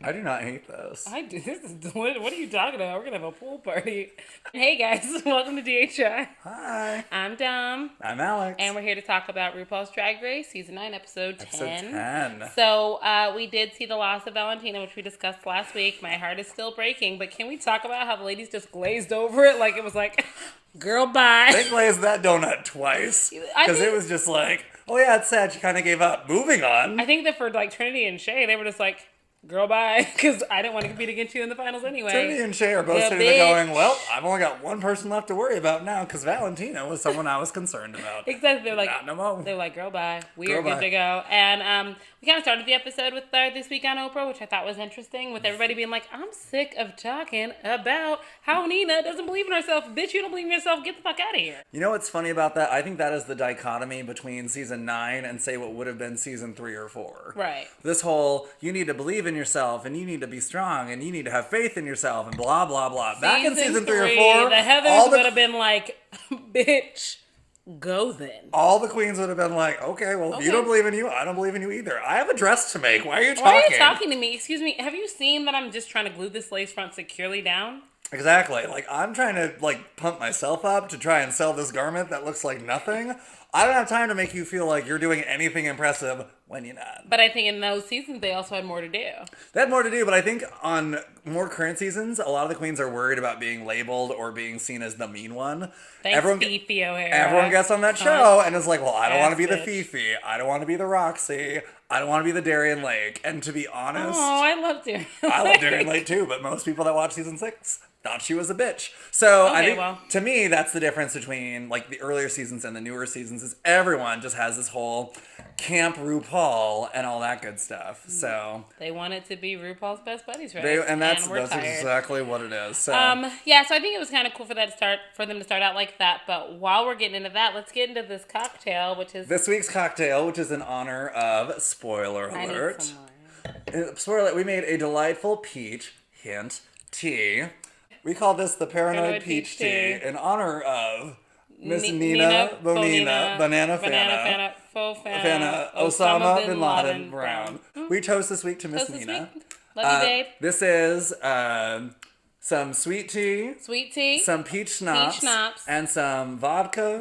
I do not hate this. I do. What are you talking about? We're going to have a pool party. Hey, guys. Welcome to DHR. Hi. I'm Dom. I'm Alex. And we're here to talk about RuPaul's Drag Race, Season 9, Episode 10. Episode 10. So, we did see the loss of Valentina, which we discussed last week. My heart is still breaking. But can we talk about how the ladies just glazed over it? Like, it was like, girl, bye. They glazed that donut twice. Because it was just like, oh yeah, it's sad. She kind of gave up. Moving on. I think that for, like, Trinity and Shay, they were just like, girl, bye, because I didn't want to compete against you in the finals anyway. Trinity and Shay are both sitting there going, well, I've only got one person left to worry about now, because Valentina was someone I was concerned about. Exactly. They're like, not no more. They're like, girl, bye. We are good to go. And we kind of started the episode with This Week on Oprah, which I thought was interesting, with everybody being like, I'm sick of talking about how Nina doesn't believe in herself. Bitch, you don't believe in yourself. Get the fuck out of here. You know what's funny about that? I think that is the dichotomy between season 9 and say what would have been season 3 or 4. Right. This whole, you need to believe in yourself, and you need to be strong, and you need to have faith in yourself, and blah, blah, blah. Back in season 3 or 4, the Heathers would have been like, bitch, go then. All the queens would have been like, okay, well, if you don't believe in you, I don't believe in you either. I have a dress to make. Why are you talking? Why are you talking to me? Excuse me, have you seen that I'm just trying to glue this lace front securely down? Exactly. Like, I'm trying to, like, pump myself up to try and sell this garment that looks like nothing. I don't have time to make you feel like you're doing anything impressive when you're not. But I think in those seasons, they also had more to do. They had more to do, but I think on more current seasons, a lot of the queens are worried about being labeled or being seen as the mean one. Thanks, Fifi O'Hara. Everyone gets on that show and is like, well, I don't want to be the Fifi. I don't want to be the Roxy. I don't want to be the Darian Lake. And to be honest... Oh, I love Darian Lake. I love Darian Lake too, but most people that watch season 6 thought she was a bitch. So I think, to me, that's the difference between like the earlier seasons and the newer seasons is everyone just has this whole camp RuPaul and all that good stuff. So they want it to be RuPaul's best buddies, right? That's exactly what it is. So yeah, so I think it was kind of cool for them to start out like that. But while we're getting into that, let's get into this cocktail, which is this week's cocktail, which is in honor of spoiler alert. Spoiler alert, we made a delightful peach hint tea. We call this the Paranoid Peach Tea in honor of Miss Nina Bonina Banana Fana Osama Bin Laden Brown. We toast this week to Miss Nina. Love you, babe. This is some sweet tea, some peach schnapps, and some vodka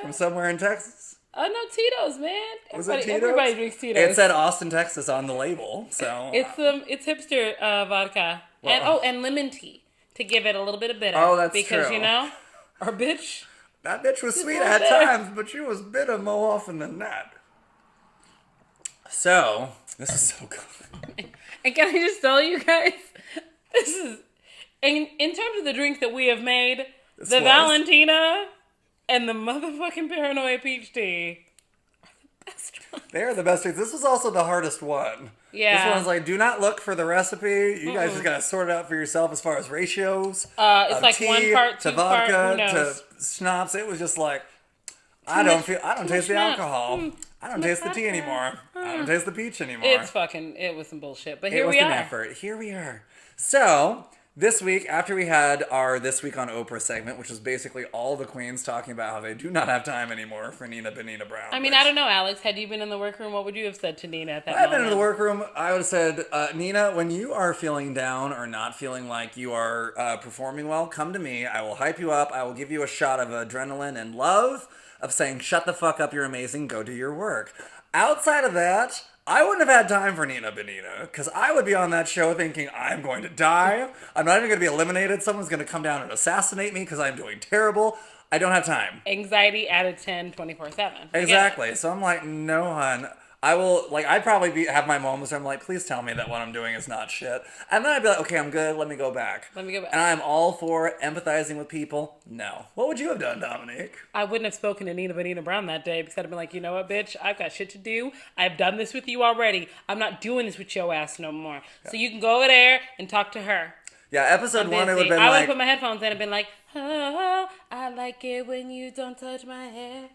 from somewhere in Texas. Oh, no, Tito's, man. Was it Tito's? Everybody drinks Tito's. It said Austin, Texas on the label, so... It's hipster vodka. Well, and lemon tea. To give it a little bit of bitter. Oh, that's because, true. You know, our bitch... That bitch was sweet at times, but she was bitter more often than that. So, this is so good. And can I just tell you guys, this is... In terms of the drink that we have made, Valentina and the motherfucking Paranoid Peach Tea are the best ones. They are the best drinks. This was also the hardest one. Yeah. This one's like, do not look for the recipe. You guys just gotta sort it out for yourself as far as ratios. It's like tea, 1 part, 2 to vodka, part, who knows? to schnapps. It was just like, I don't taste the alcohol. I don't taste the tea anymore. I don't taste the peach anymore. It was some bullshit. But here we are. It was an effort. Here we are. So, this week, after we had our This Week on Oprah segment, which was basically all the queens talking about how they do not have time anymore for Nina Bonina Brown. I mean, I don't know, Alex. Had you been in the workroom, what would you have said to Nina at that moment? I've been in the workroom. I would have said, Nina, when you are feeling down or not feeling like you are performing well, come to me. I will hype you up. I will give you a shot of adrenaline and love of saying, shut the fuck up, you're amazing, go do your work. Outside of that... I wouldn't have had time for Nina Bonina, because I would be on that show thinking, I'm going to die. I'm not even going to be eliminated. Someone's going to come down and assassinate me because I'm doing terrible. I don't have time. Anxiety out of 10, 24/7. Exactly. So I'm like, no, hun. I will, like, I'd probably have my moments where I'm like, please tell me that what I'm doing is not shit. And then I'd be like, okay, I'm good. Let me go back. And I'm all for empathizing with people. No. What would you have done, Dominique? I wouldn't have spoken to Nina Bonina Brown that day because I'd have been like, you know what, bitch? I've got shit to do. I've done this with you already. I'm not doing this with your ass no more. Yeah. So you can go over there and talk to her. Yeah, episode 1, it would have been I would have put my headphones in and been like, oh, I like it when you don't touch my hair.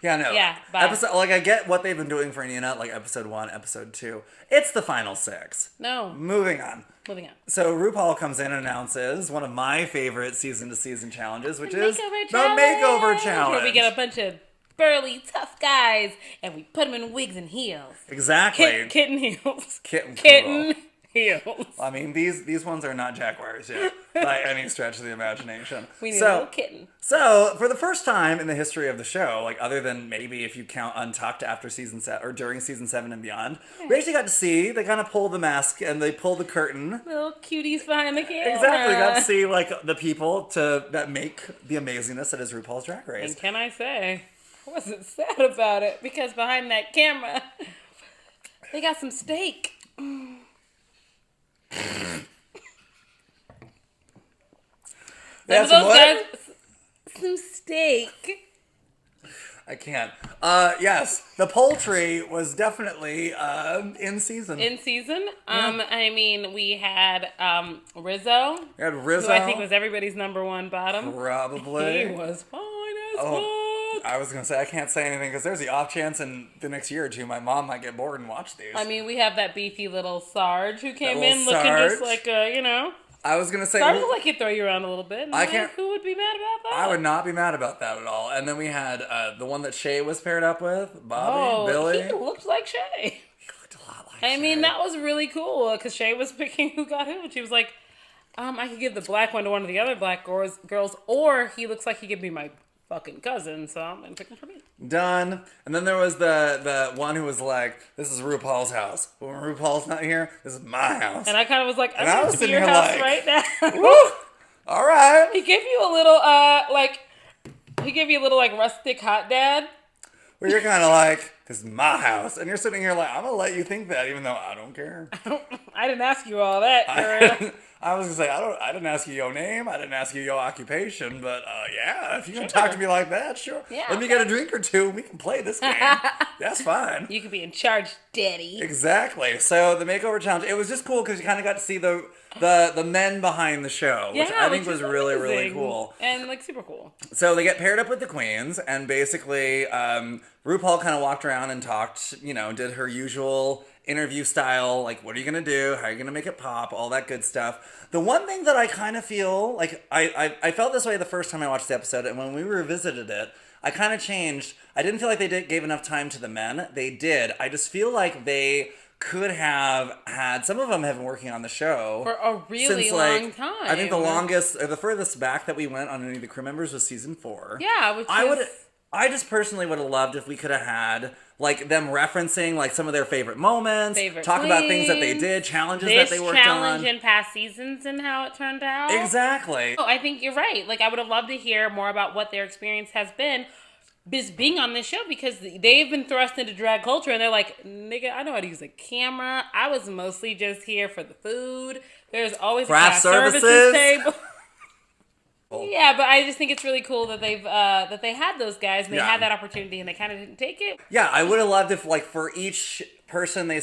Yeah, no. Yeah, I get what they've been doing for Nina, like episode 1, episode 2. It's the final 6. No. Moving on. Moving on. So RuPaul comes in and announces one of my favorite season-to-season challenges, which is the Makeover Challenge. Where we get a bunch of burly, tough guys, and we put them in wigs and heels. Exactly. Kitten heels. Kitten heels. I mean, these ones are not jaguars yet, by any stretch of the imagination. We need a little kitten. So, for the first time in the history of the show, like other than maybe if you count Untucked after season 7 or during season 7 and beyond, we actually got to see, they kind of pull the mask and they pull the curtain. Little cuties behind the camera. Exactly, got to see like the people that make the amazingness that is RuPaul's Drag Race. And can I say, I wasn't sad about it because behind that camera, they got some steak. Some of those guys, some steak. I can't. Yes, the poultry was definitely in season. In season. Yeah. I mean, we had Rizzo. We had Rizzo. Who I think was everybody's number one bottom. Probably. He was fine as fuck. I was going to say, I can't say anything because there's the off chance in the next year or two my mom might get bored and watch these. I mean, we have that beefy little Sarge who came in looking Sarge. just like a, I was going to say... Sarge looked like he'd throw you around a little bit. I can't... Who would be mad about that? I would not be mad about that at all. And then we had the one that Shay was paired up with, Bobby, Billy. He looked like Shay. He looked a lot like Shay. Shay. I mean, that was really cool because Shay was picking who got who. And she was like, I could give the black one to one of the other black girls, or he looks like he could be my fucking cousin, so I'm gonna pick him for me. Done. And then there was the one who was like, this is RuPaul's house. But when RuPaul's not here, this is my house. And I kind of was like, I was to be sitting your here house like, right now. Woo! All right. He gave you a little, rustic hot dad. Where you're kind of like, this is my house. And you're sitting here like, I'm going to let you think that, even though I don't care. I didn't ask you all that, girl. I was going to say, I didn't ask you your name. I didn't ask you your occupation. But, yeah, if you're going to talk to me like that, sure. Yeah, let me get a drink or two. We can play this game. That's fine. You could be in charge, daddy. Exactly. So, the makeover challenge, it was just cool because you kind of got to see the men behind the show, which I think was really, really cool. And, super cool. So, they get paired up with the queens, and basically, RuPaul kind of walked around and talked, did her usual interview style, like, what are you going to do? How are you going to make it pop? All that good stuff. The one thing that I kind of feel, like, I felt this way the first time I watched the episode, and when we revisited it, I kind of changed. I didn't feel like they gave enough time to the men. They did. I just feel like they could have had, some of them have been working on the show for a really long time. I think the longest, or the furthest back that we went on any of the crew members was season 4. Yeah, I just personally would have loved if we could have had, like, them referencing, like, some of their favorite moments, talk about things that they did, challenges that they worked on. Challenge in past seasons and how it turned out. Exactly. Oh, I think you're right. Like, I would have loved to hear more about what their experience has been being on this show, because they've been thrust into drag culture and they're like, nigga, I know how to use a camera. I was mostly just here for the food. There's always craft a craft services table. Yeah, but I just think it's really cool that they had those guys and they had that opportunity and they kind of didn't take it. Yeah, I would have loved if, like, for each person they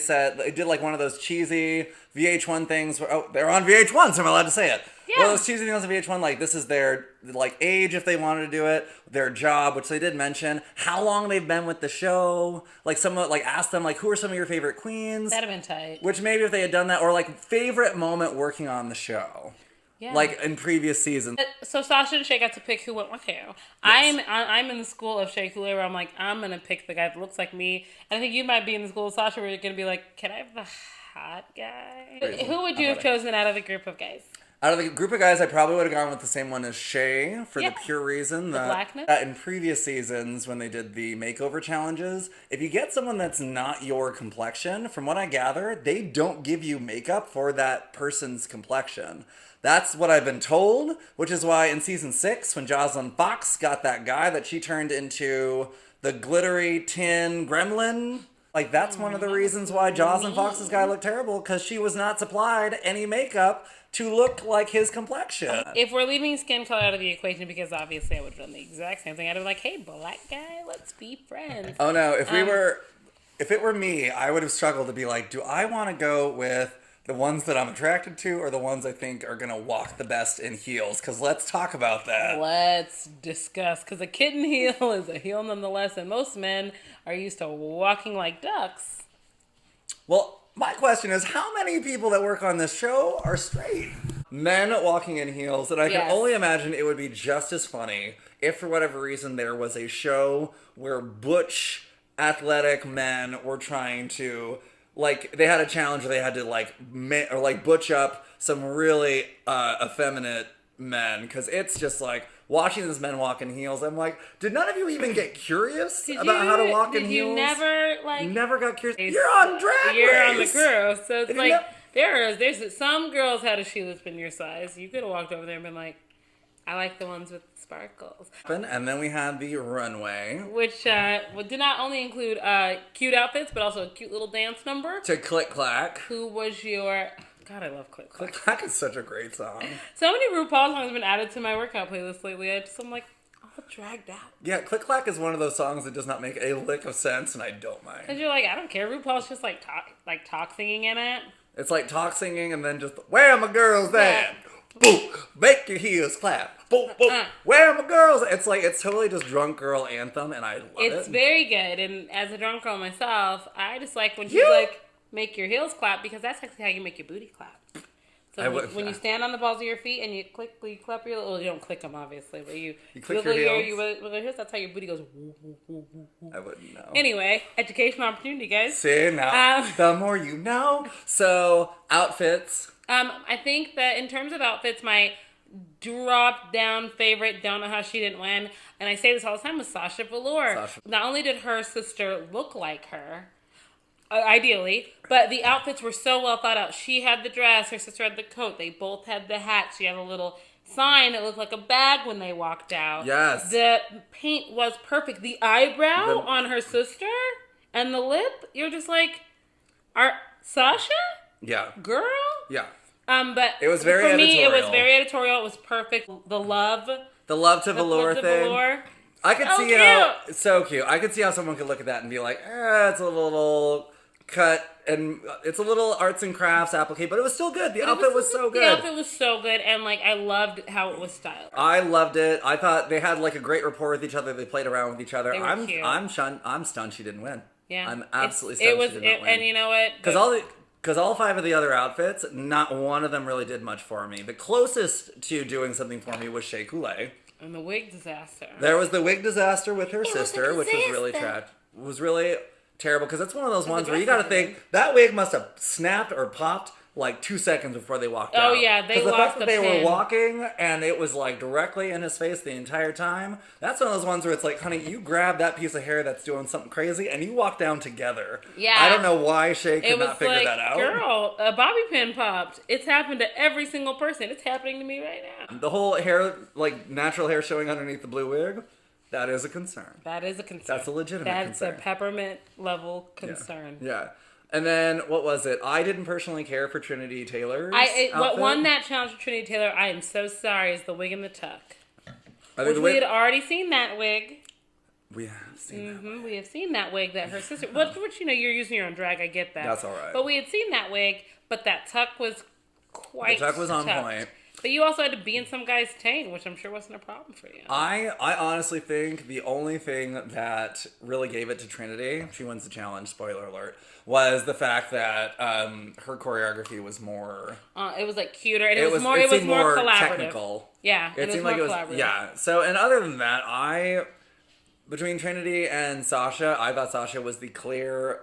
did like one of those cheesy VH1 things where, they're on VH1, so I'm allowed to say it. Yeah. Well, those cheesy things on VH1, like, this is their, like, age if they wanted to do it, their job, which they did mention, how long they've been with the show, like, ask them, like, who are some of your favorite queens? That'd have been tight. Which maybe if they had done that, or, like, favorite moment working on the show. Yeah. Like in previous seasons. So Sasha and Shay got to pick who went with who. Yes. I'm in the school of Shay Coulee where I'm like, I'm going to pick the guy that looks like me. And I think you might be in the school of Sasha where you're going to be like, can I have the hot guy? Who would you have chosen out of the group of guys? Out of the group of guys, I probably would have gone with the same one as Shay for the pure reason that blackness? In previous seasons when they did the makeover challenges, if you get someone that's not your complexion, from what I gather, they don't give you makeup for that person's complexion. That's what I've been told, which is why in season 6, when Jocelyn Fox got that guy that she turned into the glittery tin gremlin, like, that's one of the reasons why Jocelyn Fox's guy looked terrible, because she was not supplied any makeup to look like his complexion. If we're leaving skin color out of the equation, because obviously I would have done the exact same thing, I'd have been like, hey, black guy, let's be friends. Oh no, if it were me, I would have struggled to be like, do I want to go with the ones that I'm attracted to or the ones I think are going to walk the best in heels? Because let's talk about that. Let's discuss. Because a kitten heel is a heel nonetheless, and most men are used to walking like ducks. Well, my question is, how many people that work on this show are straight? Men walking in heels, and I can only imagine it would be just as funny if for whatever reason there was a show where butch athletic men were trying to like they had a challenge where they had to like butch up some really effeminate men, because it's just like watching these men walk in heels. I'm like, did none of you even get curious about how to walk in heels? Never got curious. You're on Drag Race. You're on the crew, so it's like there's some girls had a shoe that's been your size. You could have walked over there and been like, I like the ones with sparkles. And then we had the runway, which did not only include cute outfits, but also a cute little dance number. To Click Clack. Who was your... God, I love Click Clack. Click Clack is such a great song. So many RuPaul songs have been added to my workout playlist lately. I'm like, all dragged out. Yeah, Click Clack is one of those songs that does not make a lick of sense, and I don't mind. Because you're like, I don't care. RuPaul's just like talk singing in it. It's like talk singing and then just, where are my girls at? Boom, make your heels clap. Boom, boom. Where are my girls? It's totally just drunk girl anthem, and I love it. It's very good, and as a drunk girl myself, I just like when she's like, make your heels clap, because that's actually how you make your booty clap. So when you stand on the balls of your feet and you clap your, well, you don't click them obviously, but you click your heels. With your heels, that's how your booty goes. Woo, woo, woo, woo, woo. I wouldn't know. Anyway, educational opportunity, guys. See, now the more you know. So outfits. I think that in terms of outfits, my drop down favorite, don't know how she didn't win, and I say this all the time, was Sasha Velour. Not only did her sister look like her, ideally, but the outfits were so well thought out. She had the dress, her sister had the coat, they both had the hat. She had a little sign that looked like a bag when they walked out. Yes. The paint was perfect. The eyebrow on her sister and the lip, you're just like, Sasha? Yeah. Girl? Yeah. But it was very editorial. For me, it was very editorial. It was perfect. The love to Velour thing. Velour. I could see how it's so cute. I could see how someone could look at that and be like, it's a little cut and it's a little arts and crafts applique, but it was still good. The outfit was so good. The outfit was so good, and like I loved how it was styled. I loved it. I thought they had like a great rapport with each other. They played around with each other. I'm stunned she didn't win. Yeah, I'm absolutely stunned she did not win. And you know what? Because all 5 of the other outfits, not one of them really did much for me. The closest to doing something for me was Shea Coulee. And the wig disaster. There was the wig disaster with her sister, which was really tragic. Was really terrible, because it's one of those ones where you got to think that wig must have snapped or popped like 2 seconds before they walked out. Oh yeah, they lost the fact that they were walking and it was like directly in his face the entire time. That's one of those ones where it's like, honey, you grab that piece of hair that's doing something crazy and you walk down together. Yeah. I don't know why Shea could not figure that out. Girl, a bobby pin popped. It's happened to every single person. It's happening to me right now. The whole hair, like natural hair showing underneath the blue wig. That is a concern. That is a concern. That's a legitimate concern. That's a peppermint level concern. Yeah. And then, what was it? I didn't personally care for Trinity Taylor's what won that challenge for Trinity Taylor, I am so sorry, is the wig and the tuck. We had already seen that wig. We have seen that wig. We have seen that wig that her sister... Which, you're using your own drag, I get that. That's all right. But we had seen that wig, but that tuck was quite The tuck was on tucked. point. But you also had to be in some guy's taint, which I'm sure wasn't a problem for you. I honestly think the only thing that really gave it to Trinity, she wins the challenge, spoiler alert, was the fact that her choreography was more... it was like cuter, and it was more collaborative. Technical. Yeah, it seemed like it was collaborative. Yeah, so, and other than that, between Trinity and Sasha, I thought Sasha was the clear...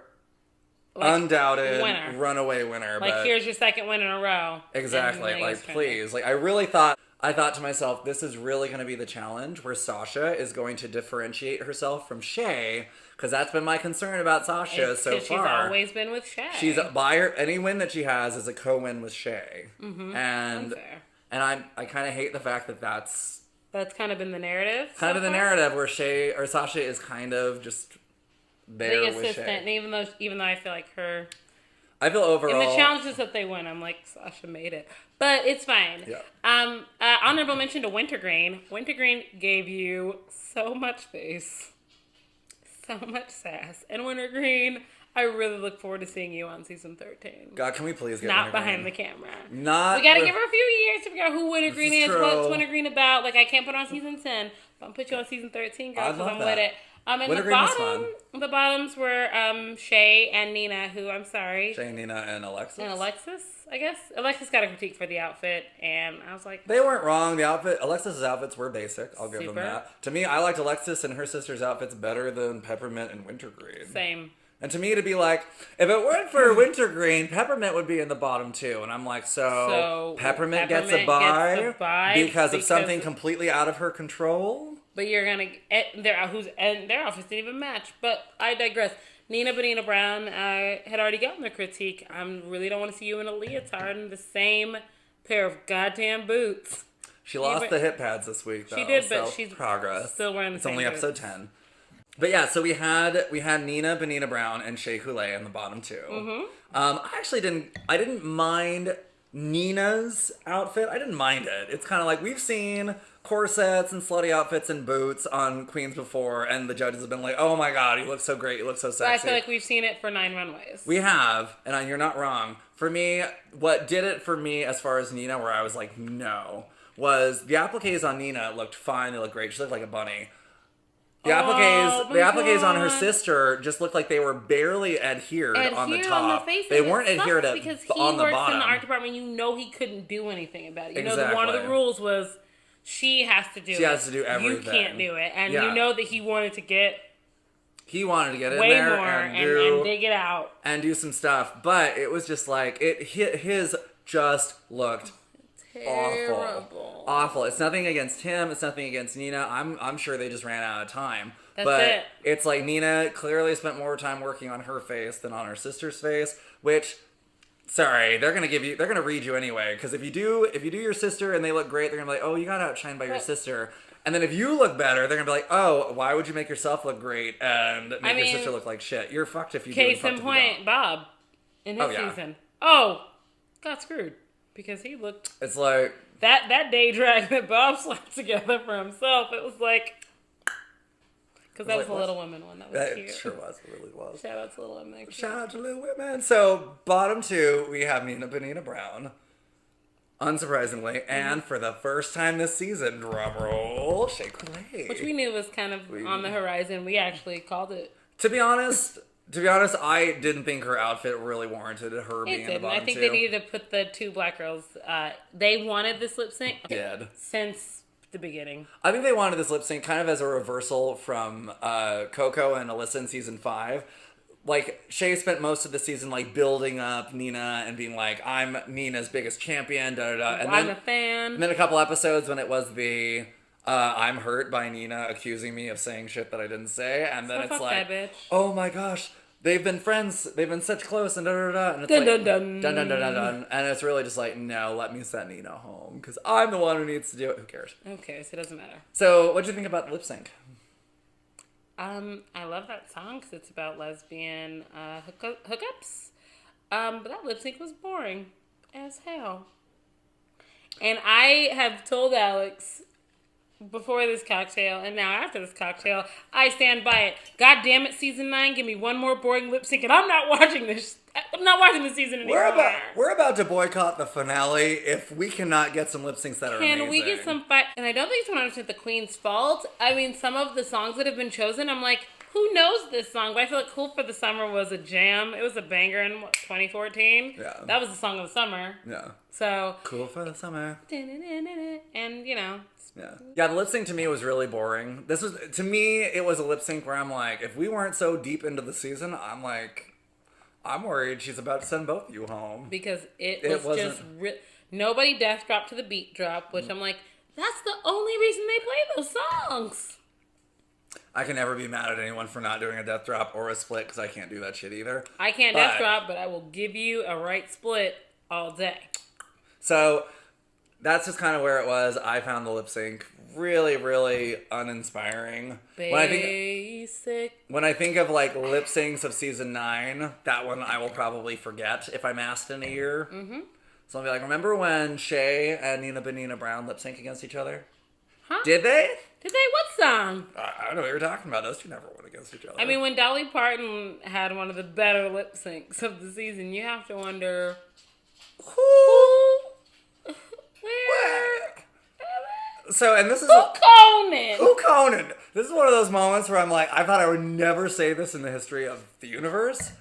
undoubted runaway winner. Like, here's your second win in a row. Exactly. Like, please. Like, I thought to myself, this is really going to be the challenge where Sasha is going to differentiate herself from Shea, because that's been my concern about Sasha so far. She's always been with Shea. Any win that she has is a co-win with Shea. Mm-hmm. And I kind of hate the fact that that's kind of been the narrative. The narrative where Sasha is kind of just there with assistant, Shea. and even though I feel like I feel overall... in the challenges that they win, I'm like, Sasha made it. But it's fine. Yeah. Honorable mention to Wintergreen. Wintergreen gave you so much face. So much sass. And Wintergreen, I really look forward to seeing you on season 13. God, can we please get Not Wintergreen? behind the camera. We gotta give her a few years to figure out who Wintergreen is, what's Wintergreen about. Like, I can't put her on season 10, but I'm put you on season 13, girl, because I'm with it. And the bottoms were Shea and Nina, who I'm sorry. Shea, Nina, and Alexis. I guess. Alexis got a critique for the outfit, and I was like... They weren't wrong. Alexis's outfits were basic. I'll give them that. To me, I liked Alexis and her sister's outfits better than Peppermint and Wintergreen. Same. And to me, to be like, if it weren't for Wintergreen, Peppermint would be in the bottom 2. And I'm like, so Peppermint gets a bye because of something completely out of her control? But you're going to... their outfits didn't even match. But I digress. Nina Bonina Brown had already gotten the critique. I really don't want to see you in a leotard and the same pair of goddamn boots. She lost the hip pads this week, though. She did, but she's progress. Still wearing the same It's only boots. episode 10. But yeah, so we had Nina Bonina Brown and Shea Coulee in the bottom 2. Mm-hmm. I actually didn't mind Nina's outfit. I didn't mind it. It's kind of like we've seen corsets and slutty outfits and boots on queens before, and the judges have been like, "Oh my god, you look so great, you look so sexy." But I feel like we've seen it for 9 runways. We have, and you're not wrong. For me, what did it for me as far as Nina, where I was like, no, was the appliques on Nina looked fine. They looked great. She looked like a bunny. The appliques on her sister just looked like they were barely adhered on the top. They weren't adhered on the bottom. Because he works in the art department, you know he couldn't do anything about it. You know, one of the rules was she has to do it. She has to do everything. You can't do it. And you know that he wanted to get in there way more and dig it out. And do some stuff. But it was just like, his just looked awful. It's nothing against him. It's nothing against Nina. I'm sure they just ran out of time. But it's like Nina clearly spent more time working on her face than on her sister's face, which, sorry, they're gonna read you anyway. Because if you do your sister and they look great, they're gonna be like, oh, you got outshined by your sister. And then if you look better, they're gonna be like, oh, why would you make yourself look great and make your sister look like shit? You're fucked if you do. Case in point, Bob in his season. Oh, got screwed. Because he looked... It's like... That day drag that Bob slapped together for himself, it was like... Because that was the Little Women one. That was cute. It sure was. It really was. Shout out to Little Women. Shout out to Little Women. So, bottom 2, we have Nina Bonina Brown. Unsurprisingly. And for the first time this season, drumroll, Shea Coulee. Which we knew was kind of on the horizon. We actually called it. To be honest, I didn't think her outfit really warranted her being in the bottom 2. I think they needed to put the 2 black girls. They wanted this lip sync since the beginning. I think they wanted this lip sync kind of as a reversal from Coco and Alyssa in season 5. Like, Shea spent most of the season, like, building up Nina and being like, I'm Nina's biggest champion, da-da-da. And I'm a fan. And then a couple episodes when it was the... I'm hurt by Nina accusing me of saying shit that I didn't say, and then it's like, oh my gosh, they've been friends, they've been such close, and da-da-da-da, and it's dun, like, dun, dun, dun, dun, dun, dun, and it's really just like, no, let me send Nina home, because I'm the one who needs to do it. Who cares? Okay, so it doesn't matter. So, what'd you think about the lip sync? I love that song, because it's about lesbian hookups, but that lip sync was boring as hell. And I have told Alex... before this cocktail and now after this cocktail, I stand by it. God damn it, season 9, give me one more boring lip sync and I'm not watching this. I'm not watching this season anymore. We're about to boycott the finale if we cannot get some lip syncs that are amazing. Can we get some fight? And I don't think it's 100% the Queen's fault. I mean, some of the songs that have been chosen, I'm like, who knows this song? But I feel like Cool for the Summer was a jam. It was a banger in 2014. Yeah. That was the song of the summer. Yeah. So. Cool for the Summer. And, you know. Yeah, the lip sync to me was really boring. To me, it was a lip sync where I'm like, if we weren't so deep into the season, I'm worried she's about to send both of you home. Because it was just... nobody death dropped to the beat drop, which I'm like, that's the only reason they play those songs. I can never be mad at anyone for not doing a death drop or a split, because I can't do that shit either. I can't death drop, but I will give you a right split all day. So... that's just kind of where it was. I found the lip sync really, really uninspiring. Basic. When I think of like lip syncs of season 9, that one I will probably forget if I'm asked in a year. Mm-hmm. So I'll be like, remember when Shea and Nina Bonina Brown lip sync against each other? Huh? Did they? Did they? What song? I don't know what you're talking about. Those two never went against each other. I mean, when Dolly Parton had one of the better lip syncs of the season, you have to wonder who. Where? So, and this is... Who Conan? This is one of those moments where I'm like, I thought I would never say this in the history of the universe.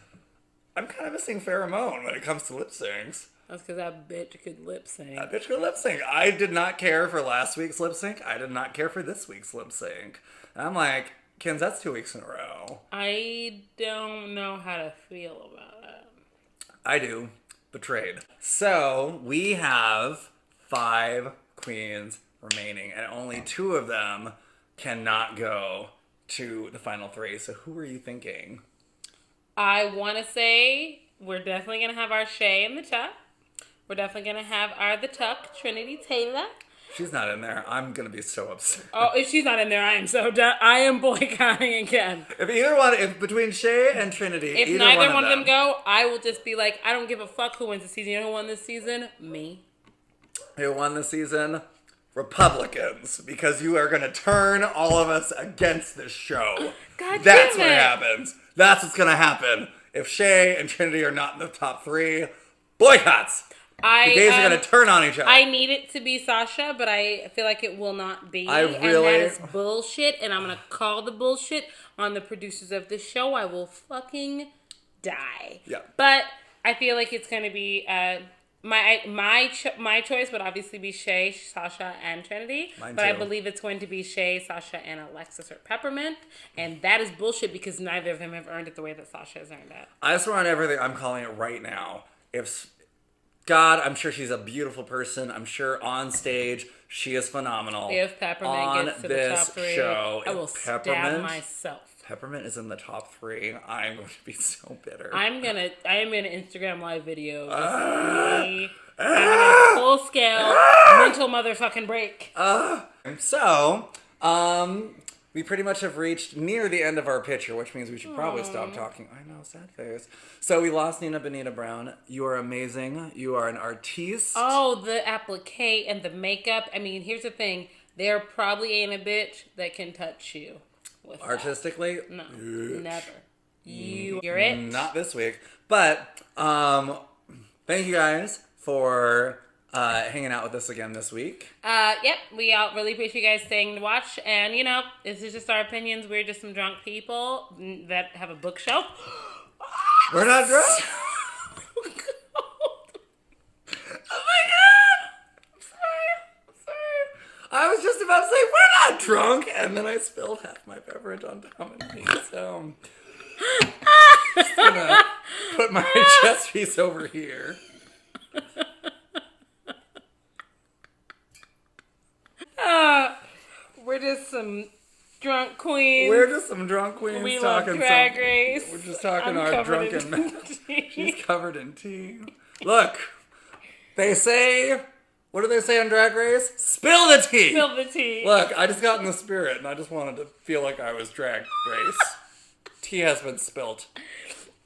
I'm kind of missing Pheromone when it comes to lip syncs. That's because that bitch could lip sync. That bitch could lip sync. I did not care for last week's lip sync. I did not care for this week's lip sync. And I'm like, Kins, that's 2 weeks in a row. I don't know how to feel about it. I do. Betrayed. So, we have 5 queens remaining, and only 2 of them cannot go to the final 3. So, who are you thinking? I want to say we're definitely going to have our Shay in the tuck. We're definitely going to have our the tuck, Trinity Taylor. She's not in there. I'm going to be so upset. Oh, if she's not in there, I am so done. I am boycotting again. If between Shay and Trinity, if neither one of them go, I will just be like, I don't give a fuck who wins the season. You know who won this season? Me. Who won this season? Republicans. Because you are going to turn all of us against this show. God That's damn what it. happens. That's what's going to happen. If Shay and Trinity are not in the top 3, boycotts. The gays are going to turn on each other. I need it to be Sasha, but I feel like it will not be. And that is bullshit, and I'm going to call the bullshit on the producers of the show. I will fucking die. Yeah. But I feel like it's going to be my choice would obviously be Shay, Sasha, and Trinity. Mine but too. I believe it's going to be Shay, Sasha, and Alexis or Peppermint, and that is bullshit because neither of them have earned it the way that Sasha has earned it. I swear on everything, I'm calling it right now. God, I'm sure she's a beautiful person. I'm sure on stage she is phenomenal. If Peppermint gets to the top 3, show, I will stab myself. Peppermint is in the top 3. I'm going to be so bitter. I am gonna Instagram live video. Me having a full scale mental motherfucking break. So, we pretty much have reached near the end of our picture, which means we should probably stop talking. I know, sad face. So we lost Nina Benita Brown. You are amazing. You are an artiste. Oh, the applique and the makeup. I mean, here's the thing. There probably ain't a bitch that can touch you with Artistically? That. No, never. You're it. Not this week. But thank you guys for hanging out with us again this week. Yep, we all really appreciate you guys staying to watch. And, you know, this is just our opinions. We're just some drunk people that have a bookshelf. We're not drunk. Oh, my God. I'm sorry. I was just about to say, we're not drunk. And then I spilled half my beverage on Dominique. So I'm just going to put my chest piece over here. We're just some drunk queens. We're just some drunk queens. We love Drag Race. We're just talking I'm our drunken. She's covered in tea. Look, they say, what do they say on Drag Race? Spill the tea. Spill the tea. Look, I just got in the spirit, and I just wanted to feel like I was Drag Race. Tea has been spilt.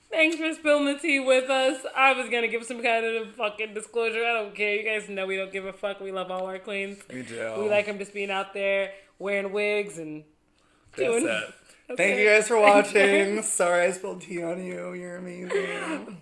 Thanks for spilling the tea with us. I was going to give some kind of fucking disclosure. I don't care. You guys know we don't give a fuck. We love all our queens. We do. We like them just being out there wearing wigs and doing... That's it. Thank you guys for watching. Sorry I spilled tea on you. You're amazing.